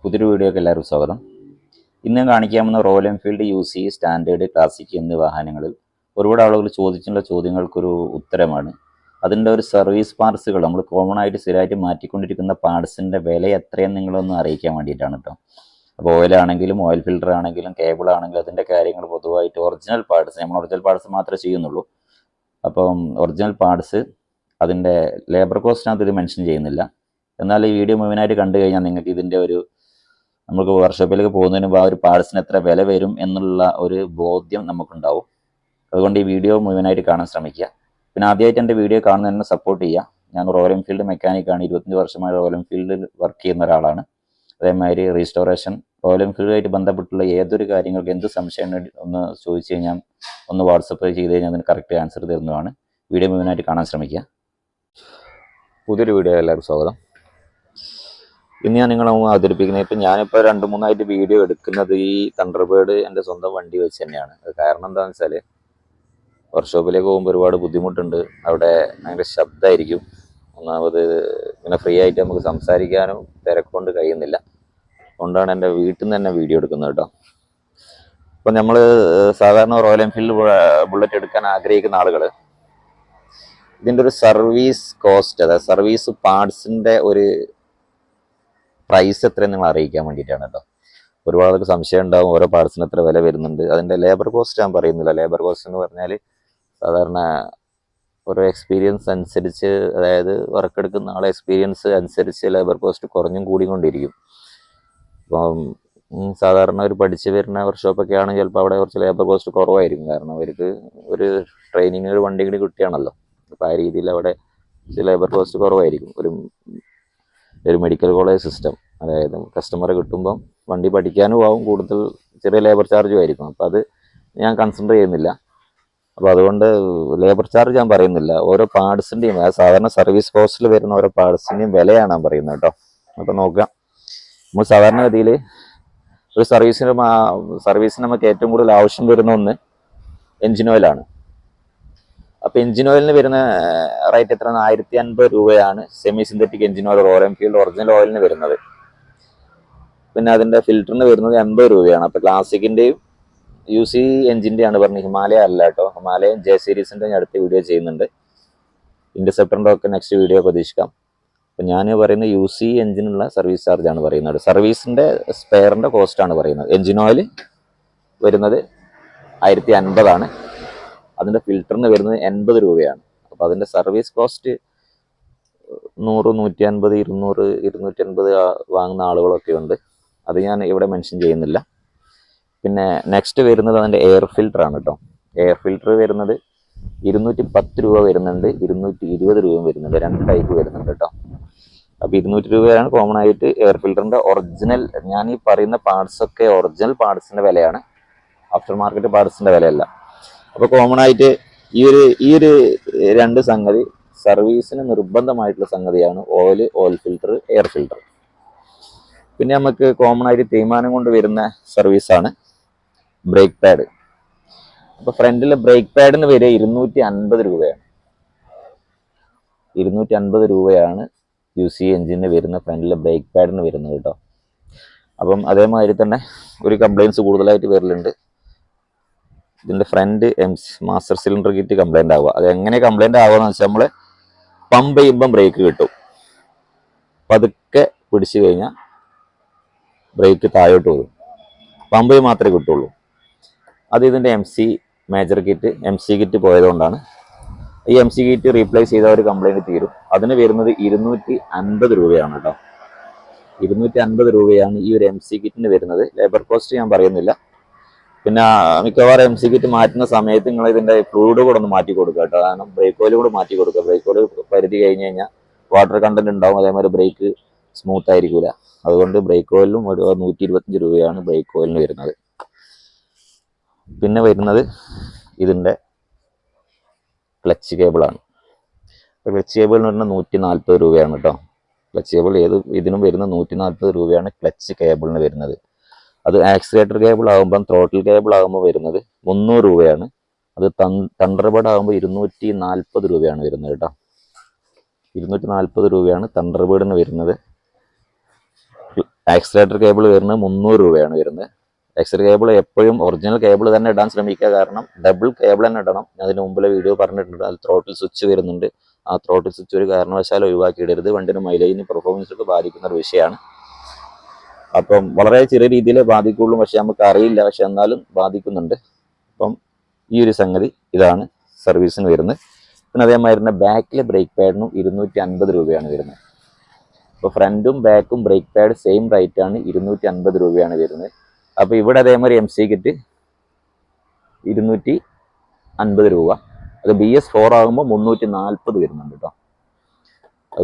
പുതിയൊരു വീഡിയോക്ക് എല്ലാവർക്കും സ്വാഗതം. ഇന്ന് ഞാൻ കാണിക്കാവുന്ന Royal Enfield UC standard classic എന്നീ വാഹനങ്ങളിൽ ഒരുപാട് ആളുകൾ ചോദിച്ചിട്ടുള്ള ചോദ്യങ്ങൾക്കൊരു ഉത്തരമാണ്. അതിൻ്റെ ഒരു സർവീസ് പാർട്സുകൾ നമ്മൾ കോമൺ ആയിട്ട് സ്ഥിരമായിട്ട് മാറ്റിക്കൊണ്ടിരിക്കുന്ന പാർട്സിൻ്റെ വില എത്രയെന്ന് നിങ്ങളൊന്ന് അറിയിക്കാൻ വേണ്ടിയിട്ടാണ് കേട്ടോ. അപ്പോൾ ഓയിലാണെങ്കിലും ഓയിൽ ഫിൽറ്റർ ആണെങ്കിലും കേബിൾ ആണെങ്കിലും അതിൻ്റെ കാര്യങ്ങൾ പൊതുവായിട്ട് ഒറിജിനൽ പാർട്സ് നമ്മൾ ഒറിജിനൽ പാർട്സ് മാത്രമേ ചെയ്യുന്നുള്ളൂ. അപ്പം ഒറിജിനൽ പാർട്സ് അതിൻ്റെ ലേബർ കോസ്റ്റിനകത്ത് ഇത് മെൻഷൻ ചെയ്യുന്നില്ല. എന്നാൽ ഈ വീഡിയോ മുഴുവനായിട്ട് കണ്ടു കഴിഞ്ഞാൽ നിങ്ങൾക്ക് ഇതിൻ്റെ ഒരു നമുക്ക് വർക്ക്ഷോപ്പിലേക്ക് പോകുന്നതിന് മുമ്പ് ആ ഒരു പാർട്സിന് എത്ര വില വരും എന്നുള്ള ഒരു ബോധ്യം നമുക്കുണ്ടാവും. അതുകൊണ്ട് ഈ വീഡിയോ മുഴുവനായിട്ട് കാണാൻ ശ്രമിക്കുക. പിന്നെ ആദ്യമായിട്ട് എൻ്റെ വീഡിയോ കാണുന്നതിനെ സപ്പോർട്ട് ചെയ്യുക. ഞാൻ റോയൽ എൻഫീൽഡ് മെക്കാനിക്കാണ്. 25 വർഷമായി റോയൽ എൻഫീൽഡിൽ വർക്ക് ചെയ്യുന്ന ഒരാളാണ്. അതേമാതിരി റീസ്റ്റോറേഷൻ റോയൽ എൻഫീൽഡുമായിട്ട് ബന്ധപ്പെട്ടുള്ള ഏതൊരു കാര്യങ്ങൾക്ക് എന്ത് സംശയം ഒന്ന് ചോദിച്ചു കഴിഞ്ഞാൽ ഒന്ന് വാട്സപ്പ് ചെയ്ത് കഴിഞ്ഞാൽ അതിന് കറക്റ്റ് ആൻസർ തരുന്നതാണ്. വീഡിയോ മുഴുവനായിട്ട് കാണാൻ ശ്രമിക്കുക. പുതിയൊരു വീഡിയോ എല്ലാവർക്കും സ്വാഗതം. ഇന്ന് ഞാൻ നിങ്ങളെ അവതരിപ്പിക്കുന്നത് ഇപ്പം ഞാനിപ്പോൾ 2-3 വീഡിയോ എടുക്കുന്നത് ഈ തണ്ടർബേർഡ് എൻ്റെ സ്വന്തം വണ്ടി വെച്ച് തന്നെയാണ്. അത് കാരണം എന്താണെന്ന് വെച്ചാൽ വർക്ക്ഷോപ്പിലേക്ക് പോകുമ്പോൾ ഒരുപാട് ബുദ്ധിമുട്ടുണ്ട്. അവിടെ ഭയങ്കര ശബ്ദമായിരിക്കും. ഒന്നാമത് ഇങ്ങനെ ഫ്രീ ആയിട്ട് നമുക്ക് സംസാരിക്കാനും തിരക്കൊണ്ട് കഴിയുന്നില്ല. അതുകൊണ്ടാണ് എൻ്റെ വീട്ടിൽ നിന്ന് തന്നെ വീഡിയോ എടുക്കുന്നത് കേട്ടോ. അപ്പം നമ്മൾ സാധാരണ റോയൽ എൻഫീൽഡ് ബുള്ളറ്റ് എടുക്കാൻ ആഗ്രഹിക്കുന്ന ആളുകൾ ഇതിൻ്റെ ഒരു സർവീസ് കോസ്റ്റ്, അതായത് സർവീസ് പാർട്സിൻ്റെ ഒരു പ്രൈസ് എത്രയും നിങ്ങൾ അറിയിക്കാൻ വേണ്ടിയിട്ടാണ് കേട്ടോ. ഒരുപാട് ആൾക്ക് സംശയം ഉണ്ടാവും ഓരോ പാർട്സിന് എത്ര വില വരുന്നുണ്ട്. അതിൻ്റെ ലേബർ കോസ്റ്റ് ഞാൻ പറയുന്നില്ല. ലേബർ കോസ്റ്റ് എന്ന് പറഞ്ഞാൽ സാധാരണ ഓരോ എക്സ്പീരിയൻസ് അനുസരിച്ച്, അതായത് വർക്ക് എടുക്കുന്ന ആളെ എക്സ്പീരിയൻസ് അനുസരിച്ച് ലേബർ കോസ്റ്റ് കുറഞ്ഞും കൂടിക്കൊണ്ടിരിക്കും. അപ്പം സാധാരണ ഒരു പഠിച്ച് വരുന്ന വർക്ക്ഷോപ്പൊക്കെ ആണെങ്കിൽ ചിലപ്പോൾ അവിടെ കുറച്ച് ലേബർ കോസ്റ്റ് കുറവായിരിക്കും. കാരണം അവർക്ക് ഒരു ട്രെയിനിങ് ഒരു വണ്ടി കൂടി കിട്ടിയാണല്ലോ. അപ്പോൾ ആ രീതിയിൽ അവിടെ ലേബർ കോസ്റ്റ് കുറവായിരിക്കും. ഒരു മെഡിക്കൽ കോളേജ് സിസ്റ്റം, അതായത് കസ്റ്റമറെ കിട്ടുമ്പം വണ്ടി പഠിക്കാനും ആവും, കൂടുതൽ ചെറിയ ലേബർ ചാർജും ആയിരിക്കും. അപ്പോൾ അത് ഞാൻ കൺസിഡർ ചെയ്യുന്നില്ല. അപ്പോൾ അതുകൊണ്ട് ലേബർ ചാർജ് ഞാൻ പറയുന്നില്ല. ഓരോ പാർട്സിൻ്റെയും സാധാരണ സർവീസ് കോസ്റ്റിൽ വരുന്ന ഓരോ പാർട്സിൻ്റെയും വിലയാണ് ഞാൻ പറയുന്നത് കേട്ടോ. അപ്പോൾ നോക്കാം, നമ്മൾ സാധാരണഗതിയിൽ ഒരു സർവീസിന് നമുക്ക് ഏറ്റവും കൂടുതൽ ആവശ്യം വരുന്ന ഒന്ന് എൻജിൻ ഓയിലാണ്. അപ്പോൾ എൻജിൻ ഓയിലിന് വരുന്ന റേറ്റ് എത്രയാണ്? 1050 രൂപയാണ് semi synthetic engine oil Royal Enfield original ഓയിലിന് വരുന്നത്. പിന്നെ അതിൻ്റെ ഫിൽറ്ററിന് വരുന്നത് 80 രൂപയാണ്. അപ്പോൾ ക്ലാസിക്കിൻ്റെയും UC എൻജിൻ്റെയാണ് പറഞ്ഞത്, ഹിമാലയ അല്ല കേട്ടോ. ഹിമാലയൻ J സീരീസിൻ്റെ ഞാൻ അടുത്ത വീഡിയോ ചെയ്യുന്നുണ്ട്. ഇൻ്റർസെപ്റ്ററിൻ്റെ ഒക്കെ നെക്സ്റ്റ് വീഡിയോ പ്രതീക്ഷിക്കാം. അപ്പം ഞാൻ പറയുന്നത് UC എൻജിനുള്ള സർവീസ് ചാർജാണ് പറയുന്നത്. സർവീസിൻ്റെ സ്പെയറിൻ്റെ കോസ്റ്റാണ് പറയുന്നത്. എൻജിൻ ഓയിൽ വരുന്നത് 1050 ആണ്. അതിൻ്റെ ഫിൽറ്ററിന് വരുന്നത് 80 രൂപയാണ്. അപ്പോൾ അതിൻ്റെ സർവീസ് കോസ്റ്റ് 100, 150, 200, 250 വാങ്ങുന്ന ആളുകളൊക്കെ ഉണ്ട്. അത് ഞാൻ ഇവിടെ മെൻഷൻ ചെയ്യുന്നില്ല. പിന്നെ നെക്സ്റ്റ് വരുന്നത് അതിൻ്റെ എയർ ഫിൽറ്ററാണ് കേട്ടോ. എയർ ഫിൽറ്റർ വരുന്നത് 210 രൂപ വരുന്നുണ്ട്, 220 രൂപ വരുന്നുണ്ട്. 2 ടൈപ്പ് വരുന്നുണ്ട് കേട്ടോ. അപ്പോൾ 200 രൂപയാണ് കോമൺ ആയിട്ട് എയർ ഫിൽറ്ററിൻ്റെ ഒറിജിനൽ. ഞാൻ ഈ പറയുന്ന പാർട്സൊക്കെ ഒറിജിനൽ പാർട്സിൻ്റെ വിലയാണ്, ആഫ്റ്റർ മാർക്കറ്റ് പാർട്സിൻ്റെ വിലയല്ല. അപ്പോൾ കോമൺ ആയിട്ട് ഈ ഒരു 2 സംഗതി സർവീസിന് നിർബന്ധമായിട്ടുള്ള സംഗതിയാണ്. Oil filter, air filter. പിന്നെ നമുക്ക് കോമൺ ആയിട്ട് തീരുമാനം കൊണ്ട് വരുന്ന സർവീസാണ് ബ്രേക്ക് പാഡ്. അപ്പോൾ ഫ്രണ്ടിലെ ബ്രേക്ക് പാഡിന് വരെ 250 രൂപയാണ്. 250 രൂപയാണ് UC എൻജിന് വരുന്ന ഫ്രണ്ടിലെ ബ്രേക്ക് പാഡിന് വരുന്നത് കേട്ടോ. അപ്പം അതേമാതിരി തന്നെ ഒരു കംപ്ലയിൻസ് കൂടുതലായിട്ട് വരലുണ്ട്. ഇതിൻ്റെ front master cylinder kit complaint ആവുക. അത് എങ്ങനെ കംപ്ലൈൻ്റ് ആവുകയെന്ന് വെച്ചാൽ നമ്മൾ പമ്പ് ചെയ്യുമ്പം ബ്രേക്ക് കിട്ടും, പതുക്കെ പിടിച്ചു കഴിഞ്ഞാൽ ബ്രേക്ക് താഴോട്ട് പോകും. പമ്പ് മാത്രമേ കിട്ടുള്ളൂ. അത് ഇതിൻ്റെ മേജർ കിറ്റ് പോയതുകൊണ്ടാണ്. ഈ കിറ്റ് റീപ്ലേസ് ചെയ്ത ഒരു കംപ്ലൈൻറ്റ് തീരും. അതിന് വരുന്നത് 250 രൂപയാണ് കേട്ടോ. 250 രൂപയാണ് ഈ ഒരു കിറ്റിന് വരുന്നത്. ലേബർ കോസ്റ്റ് ഞാൻ പറയുന്നില്ല. പിന്നെ മിക്കവാറും കിറ്റ് മാറ്റുന്ന സമയത്ത് നിങ്ങൾ ഇതിൻ്റെ ഫ്ലൂയിഡ് കൂടെ ഒന്ന് മാറ്റി കൊടുക്കുക കേട്ടോ. കാരണം ബ്രേക്ക് ഓയിൽ കൂടെ മാറ്റി കൊടുക്കുക. ബ്രേക്ക് ഓയിൽ പരിധി കഴിഞ്ഞ് കഴിഞ്ഞാൽ വാട്ടർ കണ്ടന്റ് ഉണ്ടാവും, അതേമാതിരി ബ്രേക്ക് സ്മൂത്ത് ആയിരിക്കില്ല. അതുകൊണ്ട് ബ്രേക്ക് ഓയിലും ഒരു 125 രൂപയാണ് ബ്രേക്ക് ഓയിലിന് വരുന്നത്. പിന്നെ വരുന്നത് ഇതിൻ്റെ ക്ലച്ച് കേബിളാണ്. ക്ലച്ച് കേബിളിന് വരുന്നത് 140 രൂപയാണ് കേട്ടോ. ക്ലച്ച് കേബിൾ ഇതിനും വരുന്നത് 140 രൂപയാണ് ക്ലച്ച് കേബിളിന് വരുന്നത്. അത് ആക്സിലേറ്റർ കേബിൾ ആകുമ്പം, ത്രോട്ടിൽ കേബിൾ ആകുമ്പോൾ വരുന്നത് 300 രൂപയാണ്. അത് തണ്ടർബേർഡ് ആകുമ്പോൾ 240 രൂപയാണ് വരുന്നത് കേട്ടോ. 240 രൂപയാണ് തണ്ടർബേർഡിന് വരുന്നത്. ആക്സിലേറ്റർ കേബിൾ വരുന്നത് 300 രൂപയാണ് വരുന്നത്. ആക്സിലേറ്റർ കേബിൾ എപ്പോഴും ഒറിജിനൽ കേബിൾ തന്നെ ഇടാൻ ശ്രമിക്കുക, കാരണം ഡബിൾ കേബിൾ തന്നെ ഇടണം. ഞാൻ അതിന് മുമ്പിലെ വീഡിയോ പറഞ്ഞിട്ടുണ്ട്. അതിൽ ത്രോട്ടിൽ സ്വിച്ച് വരുന്നുണ്ട്. ആ ത്രോട്ടിൽ സ്വിച്ച് ഒരു കാരണവശാലും ഒഴിവാക്കി ഇടരുത്. വണ്ടിയുടെ മൈലേജിന് പെർഫോമൻസൊക്കെ ബാധിക്കുന്ന ഒരു വിഷയമാണ്. അപ്പം വളരെ ചെറിയ രീതിയിലേ ബാധിക്കുള്ളൂ, പക്ഷെ നമുക്ക് അറിയില്ല, പക്ഷെ എന്നാലും ബാധിക്കുന്നുണ്ട്. അപ്പം ഈ ഒരു സംഗതി ഇതാണ് സർവീസിന് വരുന്നത്. പിന്നെ അതേമാതിരി തന്നെ ബാക്കിലെ ബ്രേക്ക് പാഡിനും 250 രൂപയാണ് വരുന്നത്. അപ്പോൾ ഫ്രണ്ടും ബാക്കും ബ്രേക്ക് പാഡ് സെയിം റേറ്റ് ആണ്, 250 രൂപയാണ് വരുന്നത്. അപ്പോൾ ഇവിടെ അതേമാതിരി MC കിറ്റ് 250 രൂപ. അത് BS4 ആകുമ്പോൾ 340 വരുന്നുണ്ട് കേട്ടോ.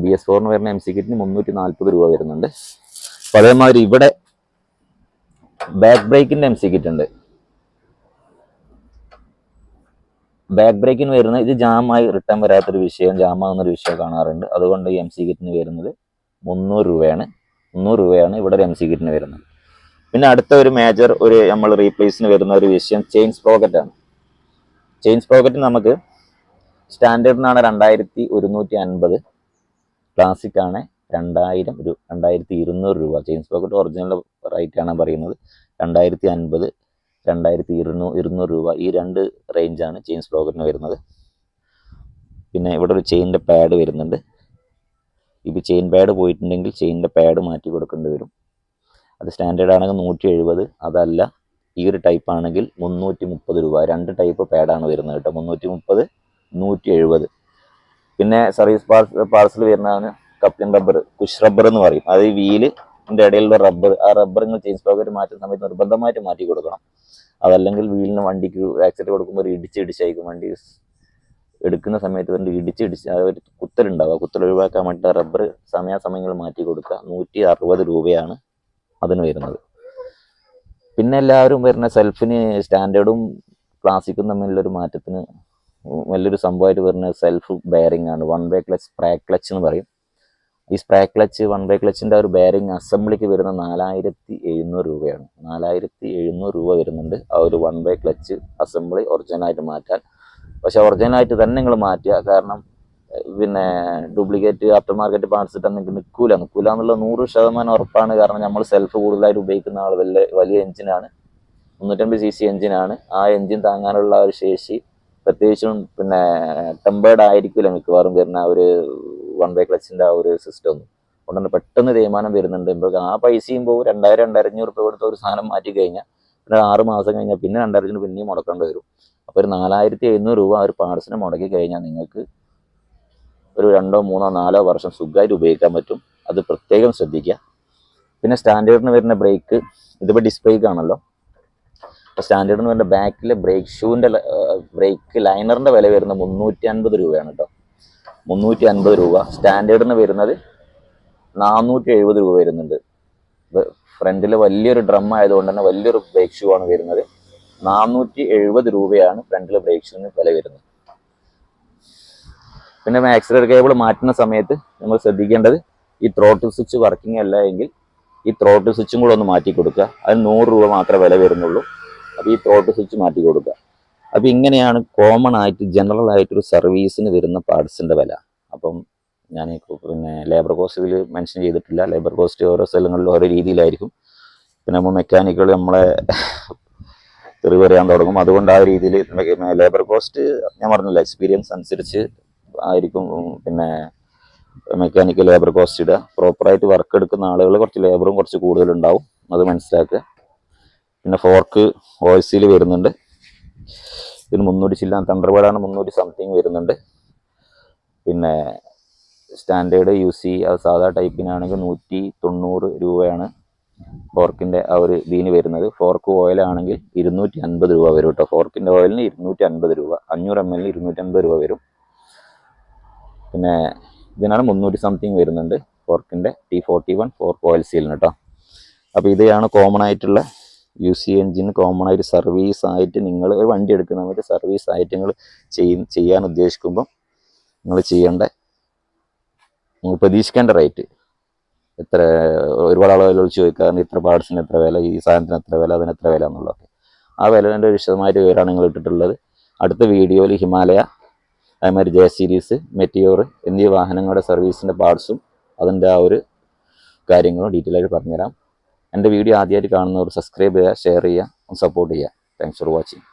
BS4 വരുന്ന MC കിറ്റിന് 340 രൂപ വരുന്നുണ്ട്. അപ്പോൾ അതേമാതിരി ഇവിടെ ബാക്ക് ബ്രേക്കിൻ്റെ MC കിറ്റ് ഉണ്ട്. ബാക്ക് ബ്രേക്കിന് വരുന്നത് ഇത് ജാമായി റിട്ടേൺ വരാത്തൊരു വിഷയം, ജാമാകുന്നൊരു വിഷയം കാണാറുണ്ട്. അതുകൊണ്ട് ഈ MC കിറ്റിന് വരുന്നത് 300 രൂപയാണ്. 300 രൂപയാണ് ഇവിടെ ഒരു MC കിറ്റിന് വരുന്നത്. പിന്നെ അടുത്ത ഒരു മേജർ നമ്മൾ റീപ്ലേസിന് വരുന്ന ഒരു വിഷയം ചെയിൻ സ്പ്രോക്കറ്റ് ആണ്. ചെയിൻ സ്പ്രോക്കറ്റ് നമുക്ക് സ്റ്റാൻഡേർഡിനാണ് 2150, ക്ലാസിക് ആണ് 2200 രൂപ. ചെയിൻ സ്പ്രോക്കറ്റ് ഒറിജിനൽ റേറ്റ് ആണ് പറയുന്നത്. 2050, 2200 രൂപ, ഈ രണ്ട് റേഞ്ചാണ് ചെയിൻ സ്പ്രോക്കറ്റിന് വരുന്നത്. പിന്നെ ഇവിടെ ഒരു ചെയിനിൻ്റെ പാഡ് വരുന്നുണ്ട്. ഇപ്പോൾ ചെയിൻ പാഡ് പോയിട്ടുണ്ടെങ്കിൽ ചെയിനിൻ്റെ പാഡ് മാറ്റി കൊടുക്കേണ്ടി വരും. അത് സ്റ്റാൻഡേർഡ് ആണെങ്കിൽ 170, അതല്ല ഈ ഒരു ടൈപ്പ് ആണെങ്കിൽ 330 രൂപ. രണ്ട് ടൈപ്പ് പാഡാണ് വരുന്നത് കേട്ടോ, 330, 170. പിന്നെ സർവീസ് പാർസൽ വരുന്നതാണ് കപ്ലിംഗ് റബ്ബർ, കുഷ് റബ്ബർ എന്ന് പറയും. അത് ഈ വീലിൻ്റെ ഇടയിലുള്ള റബ്ബർ, ആ റബ്ബർ നിങ്ങൾ ചെയിൻ സ്പ്രോക്കറ്റ് മാറ്റുന്ന സമയത്ത് നിർബന്ധമായിട്ട് മാറ്റി കൊടുക്കണം. അതല്ലെങ്കിൽ വീലിന് വണ്ടിക്ക് ആക്സിഡൻറ്റ് കൊടുക്കുമ്പോൾ ഒരു ഇടിച്ചയക്കും. വണ്ടി എടുക്കുന്ന സമയത്ത് വണ്ടി ഇടിച്ച് അതൊരു കുത്തലുണ്ടാവുക. കുത്തൽ ഒഴിവാക്കാൻ വേണ്ടിയിട്ട് റബ്ബർ സമയാസമയങ്ങളിൽ മാറ്റി കൊടുക്കുക. 160 രൂപയാണ് അതിന് വരുന്നത്. പിന്നെ എല്ലാവരും വരുന്ന സെൽഫിന് സ്റ്റാൻഡേർഡും ക്ലാസിക്കും തമ്മിലുള്ളൊരു മാറ്റത്തിന് വലിയൊരു സംഭവമായിട്ട് വരുന്ന സെൽഫ് ബെയറിംഗ് ആണ്. 1 വേ ക്ലച്ച്, സ്പ്രേ ക്ലച്ച് എന്ന് പറയും. ഈ സ്പ്രേ ക്ലച്ച് 1 വേ ക്ലച്ചിൻ്റെ ഒരു ബെയറിംഗ് അസംബ്ലിക്ക് വരുന്ന 4700 രൂപയാണ്. 4700 രൂപ വരുന്നുണ്ട് ആ ഒരു 1 വേ ക്ലച്ച് അസംബ്ലി ഒറിജിനലായിട്ട് മാറ്റാൻ. പക്ഷെ ഒറിജിനലായിട്ട് തന്നെ നിങ്ങൾ മാറ്റുക, കാരണം പിന്നെ ഡ്യൂപ്ലിക്കേറ്റ് ആഫ്റ്റർ മാർക്കറ്റ് പാർട്സ് ഇട്ടാൽ നിങ്ങൾക്ക് നിൽക്കൂല എന്നുള്ള 100% ഉറപ്പാണ്. കാരണം നമ്മൾ സെൽഫ് കൂടുതലായിട്ട് ഉപയോഗിക്കുന്ന ആൾ വലിയ എഞ്ചിനാണ്, 350 cc എഞ്ചിനാണ്. ആ എഞ്ചിൻ താങ്ങാനുള്ള ഒരു ശേഷി പ്രത്യേകിച്ചും പിന്നെ ടെമ്പേർഡ് ആയിരിക്കില്ല മിക്കവാറും വരുന്ന ഒരു 1 വേ ക്ലച്ചിൻ്റെ ആ ഒരു സിസ്റ്റം ഒന്നും. അതുകൊണ്ട് പെട്ടെന്ന് തീരുമാനം വരുന്നുണ്ട്. ഇപ്പോൾ ആ പൈസയും പോകും. 2000-2500 രൂപ കൊടുത്ത ഒരു സാധനം മാറ്റി കഴിഞ്ഞാൽ പിന്നെ 6 മാസം കഴിഞ്ഞാൽ പിന്നെ 2000 പിന്നെയും മുടക്കേണ്ടി വരും. അപ്പോൾ ഒരു 4700 രൂപ ഒരു പാർട്സിന് മുടക്കി കഴിഞ്ഞാൽ നിങ്ങൾക്ക് ഒരു 2, 3, 4 വർഷം സുഖമായിട്ട് ഉപയോഗിക്കാൻ പറ്റും. അത് പ്രത്യേകം ശ്രദ്ധിക്കുക. പിന്നെ സ്റ്റാൻഡേർഡിന് വരുന്ന ബ്രേക്ക്, ഇതിപ്പോൾ ഡിസ്ക് ബ്രേക്ക് ആണല്ലോ. അപ്പോൾ സ്റ്റാൻഡേർഡിന് വരുന്ന ബാക്കിലെ ബ്രേക്ക് ഷൂവിൻ്റെ ബ്രേക്ക് ലൈനറിൻ്റെ വില വരുന്നത് 350 രൂപയാണ് കേട്ടോ. 350 രൂപ. സ്റ്റാൻഡേർഡിന് വരുന്നത് 470 രൂപ വരുന്നുണ്ട്. ഫ്രണ്ടിൽ വലിയൊരു ഡ്രം ആയതുകൊണ്ട് തന്നെ വലിയൊരു ബ്രേക്ക് ഷൂ ആണ് വരുന്നത്. 470 രൂപയാണ് ഫ്രണ്ടിൽ ബ്രേക്ക് ഷൂവിന് വില വരുന്നത്. പിന്നെ ആക്സിലറേറ്റർ കേബിൾ മാറ്റുന്ന സമയത്ത് നമ്മൾ ശ്രദ്ധിക്കേണ്ടത് ഈ ത്രോട്ടിൽ സ്വിച്ച് വർക്കിംഗ് അല്ല എങ്കിൽ ഈ ത്രോട്ടിൽ സ്വിച്ചും കൂടെ ഒന്ന് മാറ്റി കൊടുക്കുക. അതിന് 100 രൂപ മാത്രമേ വില വരുന്നുള്ളൂ. അപ്പോൾ ഈ ത്രോട്ടിൽ സ്വിച്ച് മാറ്റി കൊടുക്കുക. അപ്പോൾ ഇങ്ങനെയാണ് കോമൺ ആയിട്ട് ജനറൽ ആയിട്ടൊരു സർവീസിന് വരുന്ന പാർട്സിൻ്റെ വില. അപ്പം ഞാൻ പിന്നെ ലേബർ കോസ്റ്റ് ഇതിൽ മെൻഷൻ ചെയ്തിട്ടില്ല. ലേബർ കോസ്റ്റ് ഓരോ സ്ഥലങ്ങളിലും ഓരോ രീതിയിലായിരിക്കും. പിന്നെ നമ്മൾ മെക്കാനിക്കുകൾ നമ്മളെ തെറി പറയാൻ തുടങ്ങും. അതുകൊണ്ട് ആ രീതിയിൽ ലേബർ കോസ്റ്റ് ഞാൻ പറഞ്ഞില്ല, എക്സ്പീരിയൻസ് അനുസരിച്ച് ആയിരിക്കും പിന്നെ മെക്കാനിക്കൽ ലേബർ കോസ്റ്റ് ഇടുക. പ്രോപ്പറായിട്ട് വർക്ക് എടുക്കുന്ന ആളുകൾ കുറച്ച് ലേബറും കുറച്ച് കൂടുതലുണ്ടാവും, അത് മനസ്സിലാക്കുക. പിന്നെ ഫോർക്ക് ഓയിസിൽ വരുന്നുണ്ട്. ഇതിന് 300 ചില്ലാൻ, തണ്ടർബേർഡാണ് 300 സംതിങ് വരുന്നുണ്ട്. പിന്നെ സ്റ്റാൻഡേർഡ് UC അത് സാധാ ടൈപ്പിനാണെങ്കിൽ 190 രൂപയാണ് ഫോർക്കിൻ്റെ ആ ഒരു ഇതിന് വരുന്നത്. ഫോർക്ക് ഓയിലാണെങ്കിൽ 250 രൂപ വരും കേട്ടോ. ഫോർക്കിൻ്റെ ഓയിലിന് 250 രൂപ, 500 ml 250 രൂപ വരും. പിന്നെ ഇതിനാണ് 300 സംതിങ് വരുന്നുണ്ട് ഫോർക്കിൻ്റെ T41 ഫോർക്ക് ഓയിൽ സീലിന് കേട്ടോ. അപ്പോൾ ഇതാണ് കോമൺ ആയിട്ടുള്ള UC എഞ്ചിന് കോമൺ ആയിട്ട് സർവീസ് ആയിട്ട് നിങ്ങൾ ഒരു വണ്ടി എടുക്കുന്ന സമയത്ത് സർവീസ് ആയിട്ട് നിങ്ങൾ ചെയ്യാൻ ഉദ്ദേശിക്കുമ്പോൾ നിങ്ങൾ ചെയ്യേണ്ട, നിങ്ങൾ പ്രതീക്ഷിക്കേണ്ട റേറ്റ് എത്ര. ഒരുപാട് ആളുകളോട് ചോദിക്കാറുണ്ട് ഇത്ര പാർട്സിന് എത്ര വില, ഈ സാധനത്തിന് എത്ര വില, അതിന് എത്ര വില എന്നുള്ളതൊക്കെ. ആ വിലേൻ്റെ വിശദമായിട്ട് വിവരമാണ് നിങ്ങൾ ഇട്ടിട്ടുള്ളത്. അടുത്ത വീഡിയോയിൽ ഹിമാലയ, അതേമാതിരി J സീരീസ്, മെറ്റിയോർ എന്നീ വാഹനങ്ങളുടെ സർവീസിൻ്റെ പാർട്സും അതിൻ്റെ ആ ഒരു കാര്യങ്ങളും ഡീറ്റെയിൽ ആയിട്ട് പറഞ്ഞുതരാം. എൻ്റെ വീഡിയോ ആദ്യമായിട്ട് കാണുന്നവർ സബ്സ്ക്രൈബ് ചെയ്യുക, ഷെയർ ചെയ്യുക, സപ്പോർട്ട് ചെയ്യുക. Thanks for watching.